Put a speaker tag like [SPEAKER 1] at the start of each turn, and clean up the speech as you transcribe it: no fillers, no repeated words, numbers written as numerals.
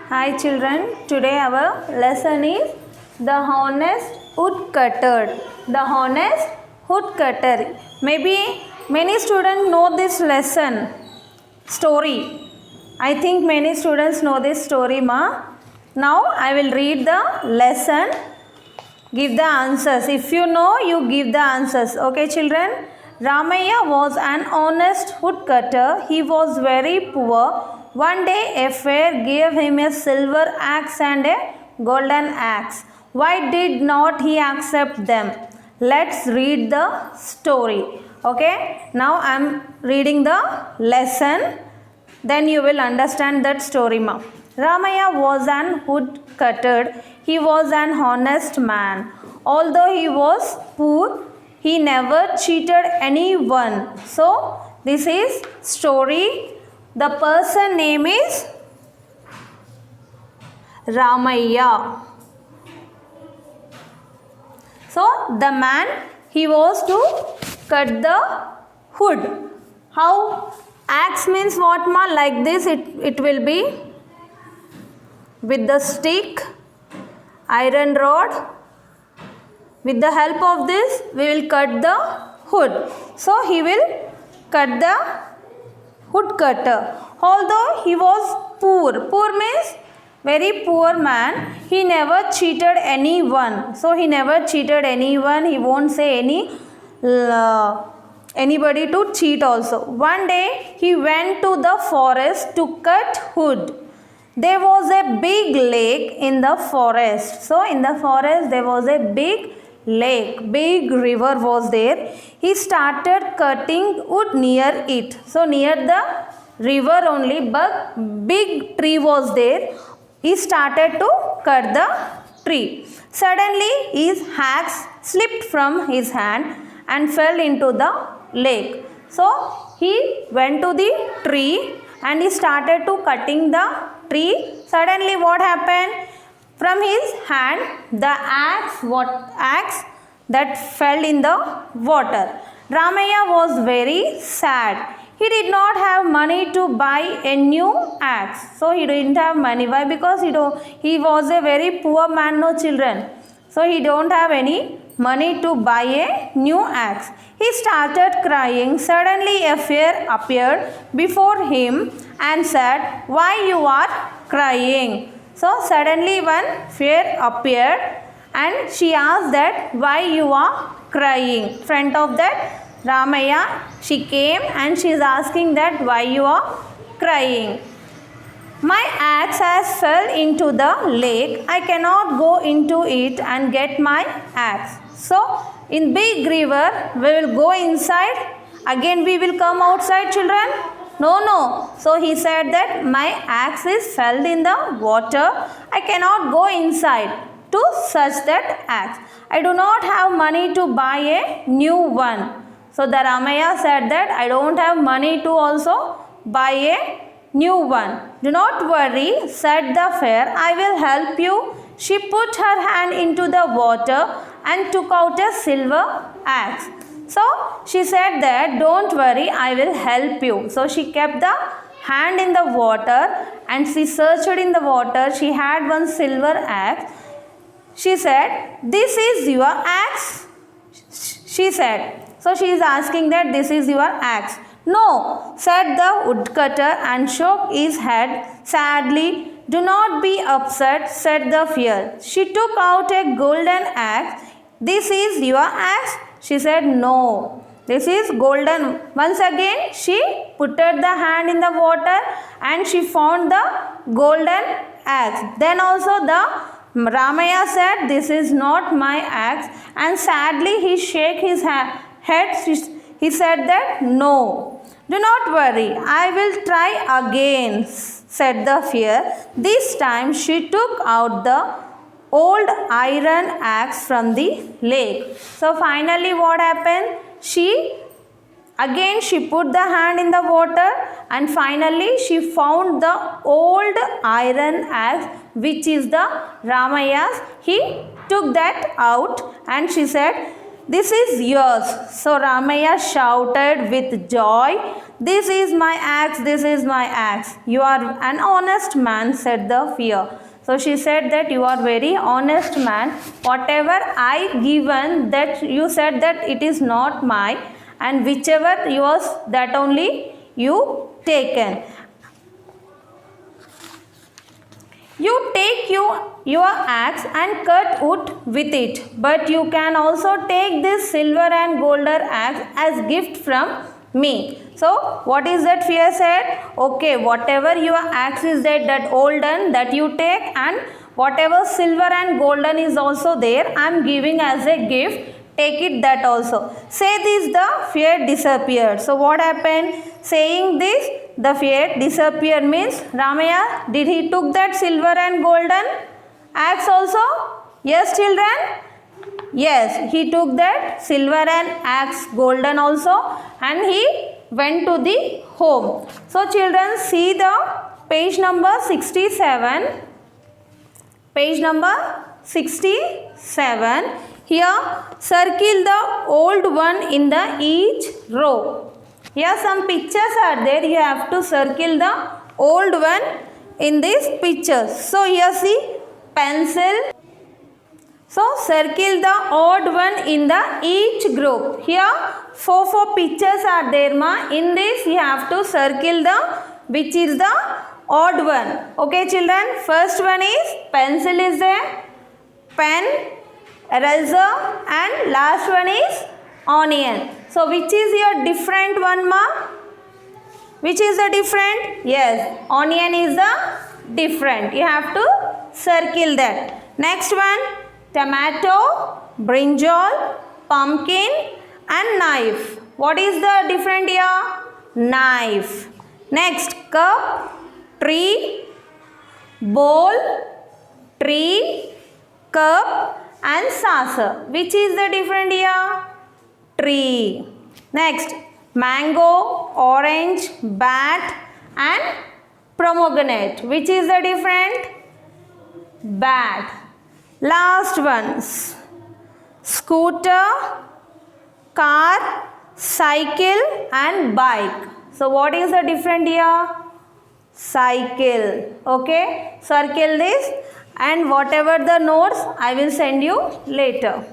[SPEAKER 1] Hi children, today our lesson is the honest woodcutter. The honest woodcutter. Maybe many students know this lesson story. I think many students know this story, ma. Now I will read the lesson. Give the answers. If you know, you give the answers. Okay children? Ramaya was an honest woodcutter. He was very poor. One day a fair gave him a silver axe and a golden axe. Why did not he accept them? Let's read the story. Okay? Now I am reading the lesson. Then you will understand that story, ma. Ramaya was an woodcutter. He was an honest man. Although he was poor, he never cheated anyone. So, this is story. The person name is Ramaya. So, the man, he was to cut the wood. How? Axe means what, ma? Like this it will be with the stick, iron rod. With the help of this we will cut the wood. So he will cut the woodcutter. Although he was poor. Poor means very poor man. He never cheated anyone. So he never cheated anyone. He won't say anybody to cheat also. One day he went to the forest to cut wood. There was a big lake in the forest. So in the forest there was a big lake, big river was there. He started cutting wood near it. So near the river only, but big tree was there. He started to cut the tree. Suddenly his axe slipped from his hand and fell into the lake. So he went to the tree and he started to cutting the tree. Suddenly what happened? From his hand the axe that fell in the water. Ramaya was very sad. He did not have money to buy a new axe. So he didn't have money. Why? Because he was a very poor man, no children. So he don't have any money to buy a new axe. He started crying. Suddenly a fairy appeared before him and said, "Why you are crying?" So suddenly one fairy appeared and she asked that why you are crying. In front of that Ramaya, she came and she is asking that why you are crying. My axe has fell into the lake. I cannot go into it and get my axe. So in big river we will go inside. Again we will come outside, children. No. So he said that my axe is fell in the water. I cannot go inside to search that axe. I do not have money to buy a new one. So the Ramaya said that I don't have money to also buy a new one. Do not worry, said the fairy. I will help you. She put her hand into the water and took out a silver axe. So she said that don't worry, I will help you. So she kept the hand in the water and she searched in the water. She had one silver axe. She said, "This is your axe?" She said. So she is asking that this is your axe. "No," said the woodcutter and shook his head sadly. "Do not be upset," said the fairy. She took out a golden axe. "This is your axe?" She said, "No, this is golden." Once again she put the hand in the water and she found the golden axe. Then also the Ramaya said, "This is not my axe," and sadly he shook his head. He said that, "No, do not worry, I will try again," said the fairy. This time she took out the old iron axe from the lake. So finally what happened? She put the hand in the water and finally she found the old iron axe, which is the Ramaya's. He took that out and she said, This is yours. So Ramaya shouted with joy, this is my axe, this is my axe. You are an honest man, said the fear. So she said that you are very honest man. Whatever I given, that you said that it is not mine, and whichever yours, that only you taken. You take your axe and cut wood with it, but you can also take this silver and golden axe as gift from me. So what is that fear said? Okay, whatever your axe is that olden that you take, and whatever silver and golden is also there, I am giving as a gift. Take it that also. Say this, the fear disappeared. So what happened? Saying this, the fear disappeared means Ramaya, did he took that silver and golden axe also? Yes, children? Yes, he took that silver and axe golden also, and he went to the home. So children, see the page number 67. Page number 67. Here, circle the old one in the each row. Here some pictures are there. You have to circle the old one in these pictures. So here see pencil. So circle the odd one in the each group. Here four pictures are there, ma. In this you have to circle the which is the odd one. Okay children. First one is pencil is there, pen, eraser, and last one is onion. So which is your different one, ma? Which is the different? Yes, onion is the different. You have to circle that. Next one, tomato, brinjal, pumpkin, and knife. What is the different here? Knife. Next, cup, tree, bowl, tree, cup, and saucer. Which is the different here? Tree. Next, mango, orange, bat, and pomegranate. Which is the different? Bat. Last one, scooter, car, cycle, and bike. So what is the different here? Cycle. Okay, circle this, and whatever the notes I will send you later.